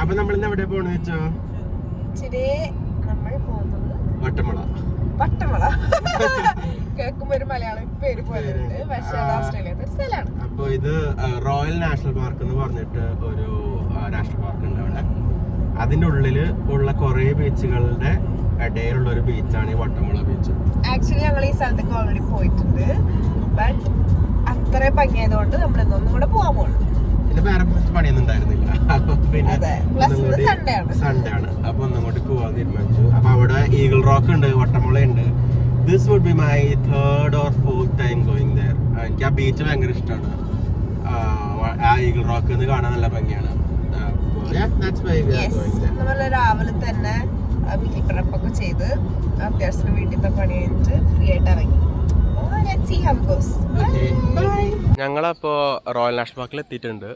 അപ്പൊ നമ്മളിന്ന് എവിടെ പോണെന്ന് വെച്ചോ? നമ്മൾ പോകുന്നത് വട്ടമള. കേൾക്കുമ്പോ ഒരു മലയാളം പേര് പോലെ ഉണ്ട്, പക്ഷേ ഓസ്ട്രേലിയത്തെ ഒരു സ്ഥലമാണ്. അപ്പൊ ഇത് റോയൽ നാഷണൽ പാർക്ക് എന്ന് പറഞ്ഞിട്ട് ഒരു നാഷണൽ പാർക്ക് ഉണ്ട് അവിടെ. അതിന്റെ ഉള്ളില് ഉള്ള കുറെ ബീച്ചുകളുടെ ഇടയിലുള്ള ഒരു ബീച്ചാണ് ഈ വട്ടമള ബീച്ച്. ആക്ച്വലി ഞങ്ങൾ ഈ സ്ഥലത്തേക്ക് ഓൾറെഡി പോയിട്ടുണ്ട്, ബട്ട് അത്ര ഭംഗിയായതുകൊണ്ട് നമ്മൾ ഇന്നൊന്നും കൂടെ പോകാൻ പോകുന്നു. പിന്നെ വേറെ പണിയൊന്നും ഉണ്ടായിരുന്നില്ല. അപ്പൊ പിന്നെ സൺഡേ ആണ്. അപ്പൊ ഒന്നും കൂടി പോവാൻ തീരുമാനിച്ചു. അപ്പൊ അവിടെ ഈഗിൾ റോക്ക് ഉണ്ട്, വട്ടമുള ഉണ്ട്. This would be my 3rd or 4th time going there. എനിക്ക് ആ ബീച്ച് ഭയങ്കര ഇഷ്ടമാണ്. ആ ഈഗിൾ റോക്ക് എന്ന് കാണാൻ നല്ല ഭംഗിയാണ്. നമ്മൾ രാവിലെ തന്നെ വീട്ടിൽ ചെയ്ത് അത്യാവശ്യം വീട്ടിലത്തെ പണി കഴിഞ്ഞിട്ട് ഫ്രീ ആയിട്ട് ഇറങ്ങി. ഞങ്ങളപ്പോ റോയൽ നാഷണൽ പാർക്കിൽ എത്തിയിട്ടുണ്ട്.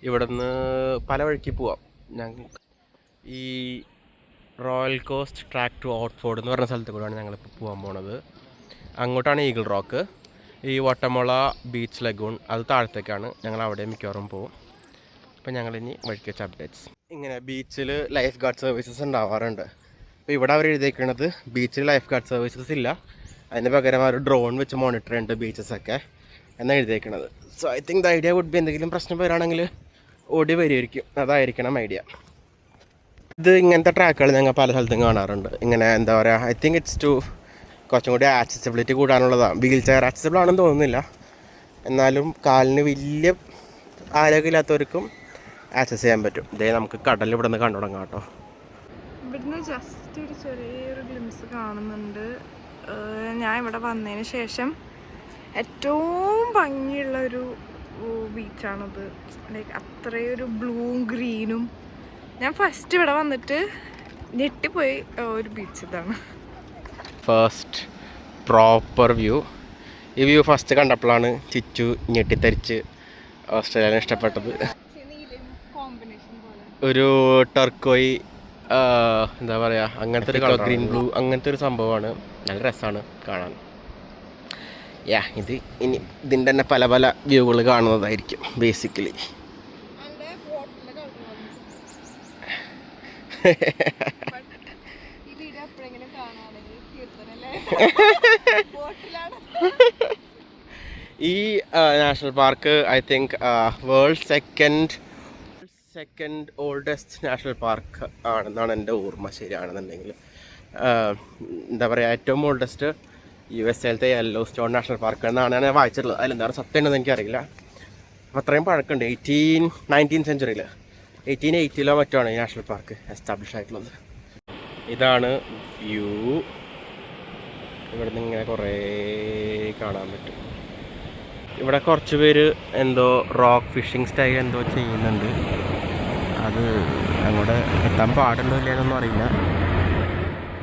ഇവിടുന്ന് പല വഴിക്ക് പോവാം. ഈ റോയൽ കോസ്റ്റ് ട്രാക്ക് ടു ഓട്ട്ഫോർഡ് എന്ന് പറഞ്ഞ സ്ഥലത്ത് കൂടെയാണ് ഞങ്ങളിപ്പോൾ പോകാൻ പോണത്. അങ്ങോട്ടാണ് ഈഗിൾ റോക്ക്. ഈ വട്ടമുള ബീച്ച് ലഗൂൺ അത് താഴത്തേക്കാണ്. ഞങ്ങൾ അവിടെ മിക്കവാറും പോകും. അപ്പം ഞങ്ങളിനി വഴിക്ക് വെച്ച അപ്ഡേറ്റ്സ്. ഇങ്ങനെ ബീച്ചിൽ ലൈഫ് ഗാർഡ് സർവീസസ് ഉണ്ടാവാറുണ്ട്. അപ്പോൾ ഇവിടെ അവർ എഴുതിയിരിക്കുന്നത് ബീച്ചിൽ ലൈഫ് ഗാർഡ് സർവീസസ് ഇല്ല, അതിന് പകരം അവർ ഡ്രോൺ വെച്ച് മോണിറ്റർ ചെയ്യുന്നുണ്ട് ബീച്ചസൊക്കെ എന്നാണ് എഴുതിയിരിക്കുന്നത്. So I think the idea would be എന്തെങ്കിലും പ്രശ്നം വരികയാണെങ്കിൽ ഓടി വരുമായിരിക്കും. അതായിരിക്കണം ഐഡിയ. ഇത് ഇങ്ങനത്തെ ട്രാക്കുകൾ ഞങ്ങൾ പല സ്ഥലത്തും കാണാറുണ്ട്. ഇങ്ങനെ എന്താ പറയുക, ഐ തിങ്ക് ഇറ്റ്സ് ടു കുറച്ചും കൂടി ആക്സസിബിലിറ്റി കൂടാനുള്ളതാണ്. വീൽ ചെയർ ആക്സസിബിൾ ആണെന്ന് തോന്നുന്നില്ല, എന്നാലും കാലിന് വലിയ ആരോഗ്യമില്ലാത്തവർക്കും ആക്സസ് ചെയ്യാൻ പറ്റും. ഇതേ നമുക്ക് കടൽ ഇവിടെ നിന്ന് കണ്ടു തുടങ്ങാം കേട്ടോ. ഇവിടുന്ന് ജസ്റ്റ് ഒരു ചെറിയൊരു ഗ്ലിംസ് കാണുന്നുണ്ട്. ഞാൻ ഇവിടെ വന്നതിന് ശേഷം ഏറ്റവും ഭംഗിയുള്ളൊരു ബീച്ചാണത്. ലൈക്ക് അത്രയൊരു ബ്ലൂവും ഗ്രീനും. ഞാൻ ഫസ്റ്റ് ഇവിടെ വന്നിട്ട് ഞെട്ടിപ്പോയി. ഒരു ബീച്ച് ഇതാണ് ഫസ്റ്റ് പ്രോപ്പർ വ്യൂ. ഈ വ്യൂ ഫസ്റ്റ് കണ്ടപ്പോഴാണ് ചിച്ചു ഞെട്ടിത്തരിച്ച് ഓസ്ട്രേലിയനെ ഇഷ്ടപ്പെട്ടത്. ഒരു ടർക്കോയി എന്താ പറയുക, അങ്ങനത്തെ ഒരു കളർ, ഗ്രീൻ ബ്ലൂ അങ്ങനത്തെ ഒരു സംഭവമാണ്. നല്ല രസമാണ് കാണാൻ. ഇത് ഇനി ഇതിൻ്റെ തന്നെ പല പല വ്യൂകൾ കാണുന്നതായിരിക്കും ബേസിക്കലി. ഈ national park I think world second oldest national park ആണെന്നാണ് എൻ്റെ ഓർമ്മ ശരിയാണെന്നുണ്ടെങ്കിൽ. എന്താ പറയുക, ഏറ്റവും oldest USA yellow stone national park എന്നാണ് ഞാൻ വായിച്ചിട്ടുള്ളത്. അതിലെന്താണ് സത്യം ഉണ്ടെന്ന് എനിക്കറിയില്ല. അപ്പോൾ അത്രയും പഴക്കമുണ്ട്. 19th സെഞ്ച്വറിയിൽ 1880 മറ്റാണ് ഈ നാഷണൽ പാർക്ക് എസ്റ്റാബ്ലിഷ് ആയിട്ടുള്ളത്. ഇതാണ് വ്യൂ. ഇവിടെ നിന്ന് ഇങ്ങനെ കുറേ കാണാൻ പറ്റും. ഇവിടെ കുറച്ച് പേര് എന്തോ റോക്ക് ഫിഷിംഗ് സ്റ്റൈൽ എന്തോ ചെയ്യുന്നുണ്ട്. അത് അങ്ങോട്ട് എത്താൻ പാടുണ്ടോ ഇല്ലയെന്നൊന്നും അറിയില്ല.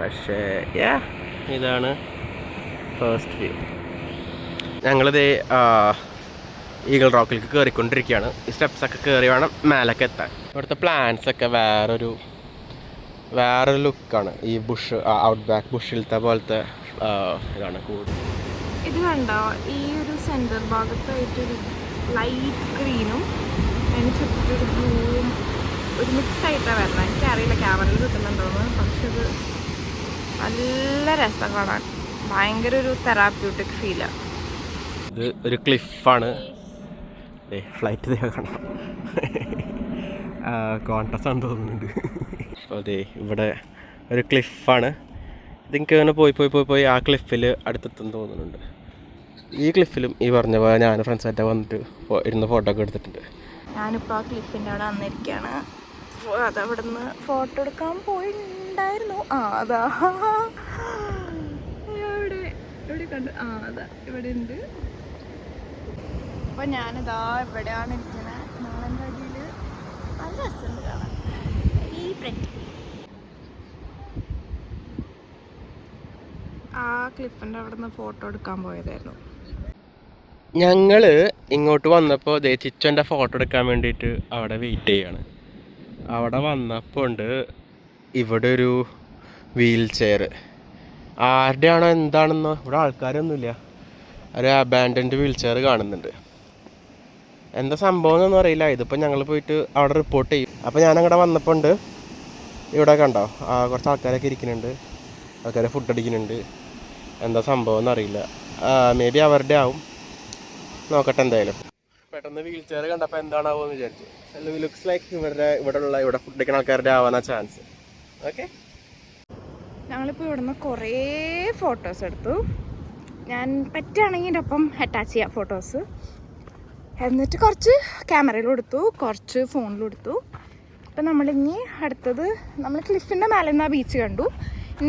പക്ഷേ ഇതാണ് ഫസ്റ്റ് വ്യൂ. ഞങ്ങളിത് ഈഗിൾ റോക്കിലേക്ക് കയറിക്കൊണ്ടിരിക്കുകയാണ്. ഈ സ്റ്റെപ്സൊക്കെ കയറി വേണം മേലൊക്കെ എത്താൻ. ഇവിടുത്തെ പ്ലാന്റ്സൊക്കെ വേറൊരു ലുക്കാണ്. ഈ ബുഷ് ഔട്ട് ബാക്ക് ബുഷിലത്തെ പോലത്തെ ഇതാണ് കൂടുതൽ. ഇത് കണ്ടോ, ഈ ഒരു സെൻറ്റർ ഭാഗത്തായിട്ടൊരു ലൈറ്റ് ഗ്രീനും അതിന് ചുറ്റൊരു ബ്ലൂവും ഒരു മിക്സായിട്ടാണ് വരുന്നത്. എനിക്കറിയില്ല ക്യാമറയിൽ കിട്ടുന്നുണ്ടോയെന്ന്, പക്ഷെ ഇത് നല്ല രസം കാണാൻ. ഭയങ്കര ഒരു തെറാപ്യൂട്ടിക് ഫീലാണ്. ഇത് ഒരു ക്ലിഫാണ്. ഫ്ലൈറ്റ് കാണാം. കോൺടസ് ആണെന്ന് തോന്നുന്നുണ്ട്. അപ്പോൾ അതെ, ഇവിടെ ഒരു ക്ലിഫാണ്. ഇതെനിക്ക് അങ്ങനെ പോയി ആ ക്ലിഫിൽ അടുത്തെത്തും തോന്നുന്നുണ്ട്. ഈ ക്ലിഫിലും ഈ പറഞ്ഞ പോലെ ഞാൻ ഫ്രണ്ട്സായിട്ട് വന്നിട്ട് ഇരുന്ന് ഫോട്ടോ ഒക്കെ എടുത്തിട്ടുണ്ട്. ഞാനിപ്പോൾ ആ ക്ലിഫിൻ്റെ അവിടെ വന്നിരിക്കുകയാണ്. അതവിടെ നിന്ന് ഫോട്ടോ എടുക്കാൻ പോയിട്ടുണ്ടായിരുന്നു. അതാ ഇവിടെ കണ്ടു. അതാ ഇവിടെ ഉണ്ട്. അപ്പോൾ ഞാനിതാ ഇവിടെയാണ് ഇരിക്കുന്നത്. നാളൻ്റെ അടിയിൽ നല്ല രസമുണ്ട് കാണാൻ. ഈ ഫ്രണ്ട് ആ ക്ലിഫിൻ്റെ അവിടെ നിന്ന് ഫോട്ടോ എടുക്കാൻ പോയതായിരുന്നു. ഞങ്ങൾ ഇങ്ങോട്ട് വന്നപ്പോൾ ചിച്ചൻ്റെ ഫോട്ടോ എടുക്കാൻ വേണ്ടിയിട്ട് അവിടെ വെയിറ്റ് ചെയ്യാണ്. അവിടെ വന്നപ്പോൾ ഉണ്ട് ഇവിടെ ഒരു വീൽ ചെയർ ആരുടെയാണോ എന്താണെന്നോ ഇവിടെ ആൾക്കാരൊന്നുമില്ല. ഒരു അബാൻഡൻഡ് വീൽ ചെയർ കാണുന്നുണ്ട്. എന്താ സംഭവം എന്നൊന്നും അറിയില്ല. ഇതിപ്പോൾ ഞങ്ങൾ പോയിട്ട് അവിടെ റിപ്പോർട്ട് ചെയ്യും. അപ്പോൾ ഞാനങ്ങടെ വന്നപ്പോൾ ഉണ്ട് ഇവിടെ കണ്ടോ കുറച്ച് ആൾക്കാരൊക്കെ ഇരിക്കുന്നുണ്ട്. ആൾക്കാർ ഫുഡ് അടിക്കുന്നുണ്ട്. എന്താ സംഭവം എന്നറിയില്ല. മേ ബി അവരുടെ ആവും. നോക്കട്ടെ എന്തായാലും. പെട്ടെന്ന് വീൽ ചെയർ കണ്ടപ്പോൾ എന്താണാവോ എന്ന് വിചാരിച്ചു. ലുക്സ് ലൈക്ക് ഇവിടെ ഫുഡ് അടിക്കുന്ന ആൾക്കാരുടെ ആവാനാ ചാൻസ്. ഓക്കെ, ഞങ്ങളിപ്പോൾ ഇവിടുന്ന് കുറേ ഫോട്ടോസ് എടുത്തു. ഞാൻ പറ്റുകയാണെങ്കിൽ എൻ്റെ ഒപ്പം അറ്റാച്ച് ചെയ്യാം ഫോട്ടോസ്. എന്നിട്ട് കുറച്ച് ക്യാമറയിലും എടുത്തു, കുറച്ച് ഫോണിലും എടുത്തു. ഇപ്പം നമ്മളിനി അടുത്തത് നമ്മൾ ക്ലിഫിൻ്റെ മേലെ നിന്ന് ആ ബീച്ച് കണ്ടു.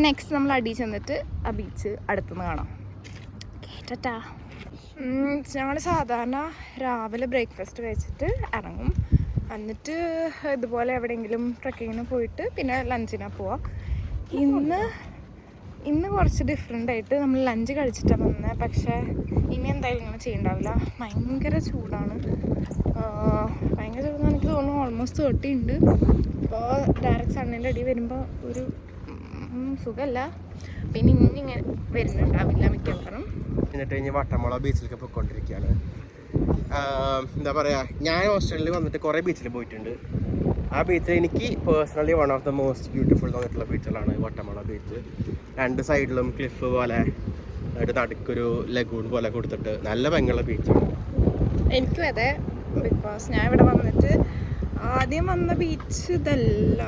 നെക്സ്റ്റ് നമ്മൾ അടി ചെന്നിട്ട് ആ ബീച്ച് അടുത്തുനിന്ന് കാണാം. കേട്ടാ ഞങ്ങൾ സാധാരണ രാവിലെ ബ്രേക്ക്ഫാസ്റ്റ് കഴിച്ചിട്ട് ഇറങ്ങും. എന്നിട്ട് ഇതുപോലെ എവിടെയെങ്കിലും ട്രക്കിങ്ങിന് പോയിട്ട് പിന്നെ ലഞ്ചിനാണ് പോവാം. ഇന്ന് കുറച്ച് ഡിഫറെൻ്റ് ആയിട്ട് നമ്മൾ ലഞ്ച് കഴിച്ചിട്ടാണ് വന്നത്. പക്ഷേ ഇനി എന്തായാലും ഇങ്ങനെ ചെയ്യണ്ടാവില്ല. ഭയങ്കര ചൂടാണ്. ഭയങ്കര ചൂടെന്ന് എനിക്ക് തോന്നുന്നു ഓൾമോസ്റ്റ് 30 ഉണ്ട്. അപ്പോൾ ഡയറക്റ്റ് സണ്ണിൻ്റെ അടി വരുമ്പോൾ ഒരു സുഖമല്ല. പിന്നെ ഇങ്ങനെ വരുന്നുണ്ടാവില്ല മിക്കവാറും. എന്നിട്ട് കഴിഞ്ഞ് വട്ടമുള ബീച്ചിലേക്ക് പോയിക്കൊണ്ടിരിക്കുകയാണ്. എന്താ പറയുക, ഞാൻ ഓസ്ട്രേലിയയിൽ വന്നിട്ട് കുറേ ബീച്ചിൽ പോയിട്ടുണ്ട്. ആ ബീച്ച് എനിക്ക് personally one of the most beautiful തോന്നിയിട്ടുള്ള ബീച്ചുകളാണ് വട്ടമുള ബീച്ച്. രണ്ട് സൈഡിലും ക്ലിഫ് പോലെ നടുക്കൊരു ലഗൂൺ പോലെ കൊടുത്തിട്ട് നല്ല ഭംഗിയുള്ള ബീച്ചാണ്. എനിക്കും അതെ. ബിക്കോസ് ഞാൻ ഇവിടെ വന്നിട്ട് ആദ്യം വന്ന ബീച്ച് ഇതല്ല.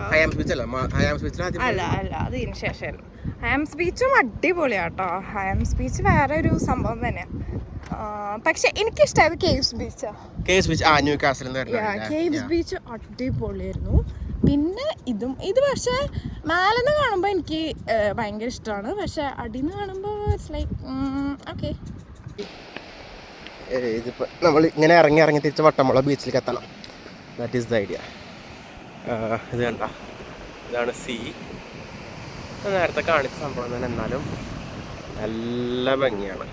അല്ല അത് ഇതിന് ശേഷമായിരുന്നു. ഹയാംസ് ബീച്ചും അടിപൊളിയാട്ടോ. ഹയാംസ് ബീച്ച് വേറെ ഒരു സംഭവം തന്നെയാണ്. പക്ഷെ എനിക്കിഷ്ടമായത് കേവ്സ് ബീച്ചാ. കേവ്സ് ബീച്ച് അടിപൊളിയായിരുന്നു. പിന്നെ ഇത് പക്ഷെ മേലെന്ന് കാണുമ്പോൾ എനിക്ക് ഭയങ്കര ഇഷ്ടമാണ്. പക്ഷെ അടിന്ന് കാണുമ്പോൾ ഇറ്റ്സ് ലൈക്ക് ഓക്കെ. ഇതിപ്പോൾ നമ്മൾ ഇങ്ങനെ ഇറങ്ങി തിരിച്ച് വട്ടമുള ബീച്ചിലേക്ക് എത്തണം. That is the idea. ഇത് കണ്ട, ഇതാണ് സീ. നേരത്തെ കാണിച്ച സംഭവം തന്നെ, എന്നാലും നല്ല ഭംഗിയാണ്.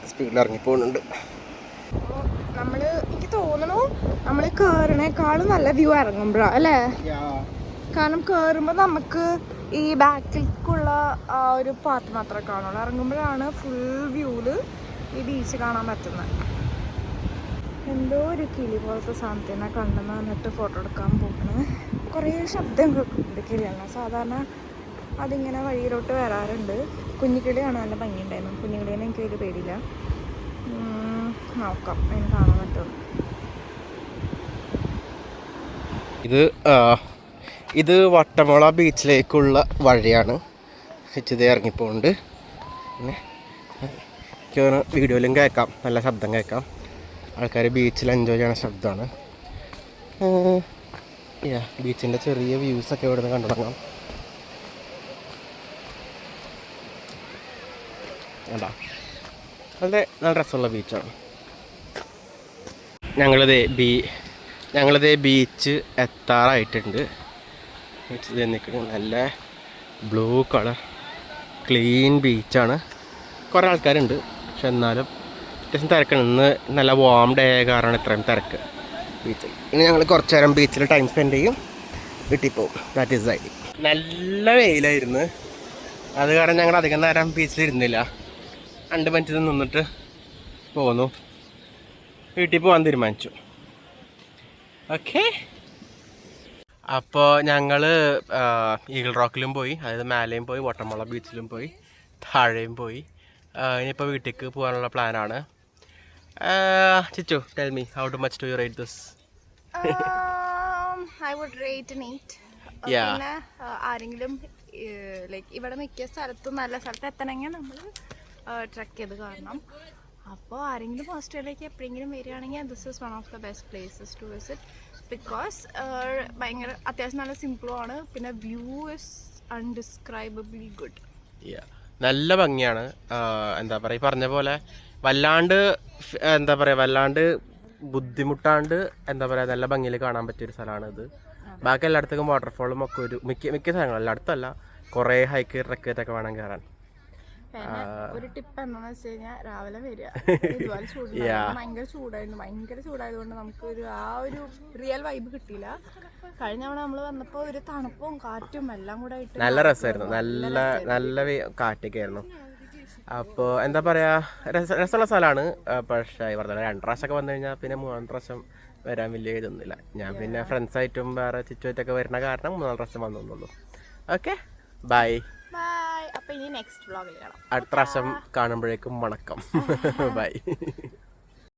സ്പീഡിൽ ഇറങ്ങിപ്പോകുന്നുണ്ട്. എനിക്ക് തോന്നുന്നു നമ്മൾ കയറണേക്കാളും നല്ല വ്യൂ ഇറങ്ങുമ്പോഴാണ് അല്ലേ? കാരണം കയറുമ്പോൾ നമുക്ക് ഈ ബാക്കിലേക്കുള്ള ആ ഒരു പാത്ത് മാത്രമേ കാണുള്ളൂ. ഇറങ്ങുമ്പോഴാണ് ഫുൾ വ്യൂവിൽ ഈ ബീച്ച് കാണാൻ പറ്റുന്നത്. എന്തോ ഒരു കിളി പോലത്തെ സാധനത്തിനെ കണ്ടെന്ന് വന്നിട്ട് ഫോട്ടോ എടുക്കാൻ പോകുന്നത്. കുറേ ശബ്ദം കേൾക്കുന്നുണ്ട് കിളിയാണ്. സാധാരണ അതിങ്ങനെ വഴിയിലോട്ട് വരാറുണ്ട്. കുഞ്ഞിക്കിളിയാണ്, നല്ല ഭംഗിയുണ്ടായിരുന്നു. കുഞ്ഞിക്കിളിനെ എനിക്ക് വലിയ പേടിയില്ല. നോക്കാം അതിന് കാണാൻ പറ്റും. ഇത് വട്ടമുള ബീച്ചിലേക്കുള്ള വഴിയാണ്. ഇത് ഇറങ്ങിപ്പോണ്ട്. പിന്നെ വീഡിയോയിലും കേൾക്കാം, നല്ല ശബ്ദം കേൾക്കാം. ആൾക്കാർ ബീച്ചിൽ എൻജോയ് ചെയ്യണ ശബ്ദമാണ്. ബീച്ചിൻ്റെ ചെറിയ വ്യൂസൊക്കെ ഇവിടെ നിന്ന് കണ്ടു തുടങ്ങാം. കണ്ടോ, നല്ല രസമുള്ള ബീച്ചാണ്. ഞങ്ങളിതേ ബീച്ച് എത്താറായിട്ടുണ്ട്. ബീച്ച് നിൽക്കുന്നത് നല്ല ബ്ലൂ കളർ ക്ലീൻ ബീച്ചാണ്. കുറേ ആൾക്കാരുണ്ട്, പക്ഷെ എന്നാലും അത്യാവശ്യം തിരക്കാണ്. ഇന്ന് നല്ല വാം ഡേ ആയ കാരണം ഇത്രയും തിരക്ക് ബീച്ചിൽ. ഇനി ഞങ്ങൾ കുറച്ച് നേരം ബീച്ചിൽ ടൈം സ്പെൻഡ് ചെയ്യും, വീട്ടിൽ പോകും. That is I. നല്ല വെയിലായിരുന്നു, അത് കാരണം ഞങ്ങൾ അധികം നേരം ബീച്ചിലിരുന്നില്ല. 2 മിനിറ്റ് നിന്നിട്ട് പോന്നു, വീട്ടിൽ പോകാൻ തീരുമാനിച്ചു. ഓക്കെ, അപ്പോൾ ഞങ്ങൾ ഈഗിൾ റോക്കിലും പോയി, അതായത് മേലെയും പോയി, വട്ടമുള ബീച്ചിലും പോയി, താഴെയും പോയി. ഇനിയിപ്പോൾ വീട്ടിലേക്ക് പോകാനുള്ള പ്ലാനാണ്. Chichu, tell me, how to much do you rate this? I would rate an 8. പിന്നെ ആരെങ്കിലും ലൈക്ക് ഇവിടെ മിക്ക സ്ഥലത്തും നല്ല സ്ഥലത്ത് എത്തണമെങ്കിൽ നമ്മൾ ട്രക്ക് ചെയ്ത് കാണണം. അപ്പോൾ ആരെങ്കിലും ഓസ്ട്രേലിയക്ക് എപ്പോഴെങ്കിലും വരികയാണെങ്കിൽ this is one of the best places to visit. Because ഭയങ്കര അത്യാവശ്യം നല്ല സിമ്പിളുമാണ്. പിന്നെ വ്യൂ ഇസ് അൺഡിസ്ക്രൈബിളി ഗുഡ്. നല്ല ഭംഗിയാണ്. എന്താ പറയുക, പറഞ്ഞ പോലെ വല്ലാണ്ട് ബുദ്ധിമുട്ടാണ്ട് എന്താ പറയുക നല്ല ഭംഗിയിൽ കാണാൻ പറ്റിയൊരു സ്ഥലമാണ് ഇത്. ബാക്കി എല്ലായിടത്തേക്കും വാട്ടർഫോളും ഒക്കെ മിക്ക സ്ഥലങ്ങളും, എല്ലായിടത്തും അല്ല, കുറേ ഹൈക്ക് ട്രക്ക് ഒക്കെ വേണം കയറാൻ. പിന്നെ ഒരു ടിപ്പ് എന്താണെന്ന് വെച്ച് കഴിഞ്ഞാൽ രാവിലെ വരിക, ഇതുപോലെ ഭയങ്കര ചൂടായതുകൊണ്ട് നമുക്ക് ഒരു റിയൽ വൈബ് കിട്ടിയില്ല. കഴിഞ്ഞ തവണ നമ്മൾ വന്നപ്പോൾ ഒരു തണുപ്പും കാറ്റും എല്ലാം കൂടെ ആയിട്ട് നല്ല രസമായിരുന്നു, നല്ല കാറ്റൊക്കെ ആയിരുന്നു. അപ്പോൾ എന്താ പറയുക, രസമുള്ള സ്ഥലമാണ്. പക്ഷേ പറഞ്ഞ 2 പ്രാവശ്യമൊക്കെ വന്നു കഴിഞ്ഞാൽ പിന്നെ 3 പ്രാവശ്യം വരാൻ വലിയ ഇതൊന്നുമില്ല. ഞാൻ പിന്നെ ഫ്രണ്ട്സായിട്ടും വേറെ ചുറ്റുമായിട്ടൊക്കെ വരുന്ന കാരണം 3 പ്രാവശ്യം വന്നുള്ളൂ. Okay, by. അപ്പൊ ഇനി നെക്സ്റ്റ് വ്ളോഗിൽ കാണാം. അടുത്ത പ്രാവശ്യം കാണുമ്പോഴേക്കും വണക്കം. ബൈ.